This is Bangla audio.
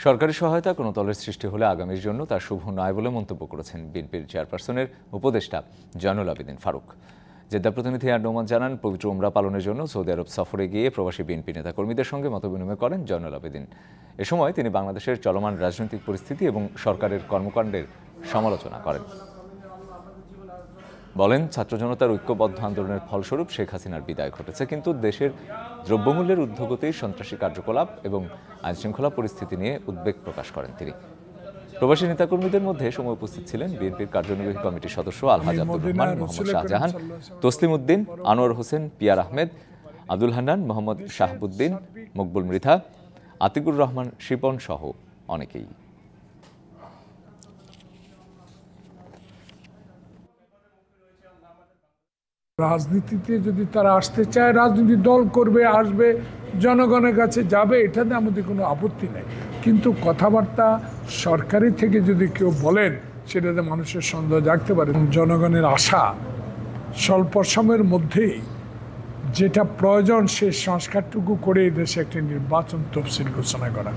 সরকারি সহায়তা কোনো দলের সৃষ্টি হলে আগামীর জন্য তা শুভ নয় বলে মন্তব্য করেছেন বিএনপির চেয়ারপারসনের উপদেষ্টা জয়নুল আবেদিন ফারুক। জেদ্দা প্রতিনিধি নোমান জানান, পবিত্র উমরা পালনের জন্য সৌদি আরব সফরে গিয়ে প্রবাসী বিএনপি নেতাকর্মীদের সঙ্গে মতবিনিময় করেন জয়নুল আবেদিন। এ সময় তিনি বাংলাদেশের চলমান রাজনৈতিক পরিস্থিতি এবং সরকারের কর্মকাণ্ডের সমালোচনা করেন। বলেন, ছাত্র জনতার ঐক্যবদ্ধ আন্দোলনের ফলস্বরূপ শেখ হাসিনার বিদায় ঘটেছে, কিন্তু দেশের দ্রব্যমূল্যের ঊর্ধ্বগতি, সন্ত্রাসী কার্যকলাপ এবং আইনশৃঙ্খলা পরিস্থিতি নিয়ে উদ্বেগ প্রকাশ করেন তিনি। প্রবাসী নেতাকর্মীদের মধ্যে সময় উপস্থিত ছিলেন বিএনপির কার্যনির্বাহী কমিটির সদস্য আলহাজ আব্দুর রহমান, মোহাম্মদ শাহজাহান, তসলিম উদ্দিন, আনোয়ার হোসেন, পিয়ার আহমেদ, আব্দুল হান্নান, মোহাম্মদ শাহাবুদ্দিন, মকবুল মৃধা, আতিকুর রহমান শিপন সহ অনেকেই। রাজনীতিতে যদি তারা আসতে চায়, রাজনীতি দল করবে, আসবে, জনগণের কাছে যাবে, এটাতে আমাদের কোনো আপত্তি নেই। কিন্তু কথাবার্তা সরকারি থেকে যদি কেউ বলেন, সেটাতে মানুষের সন্দেহ জাগতে পারে। জনগণের আশা স্বল্প সময়ের মধ্যেই যেটা প্রয়োজন, সে সংস্কারটুকু করে এই দেশে একটি নির্বাচন তফসিল ঘোষণা করা।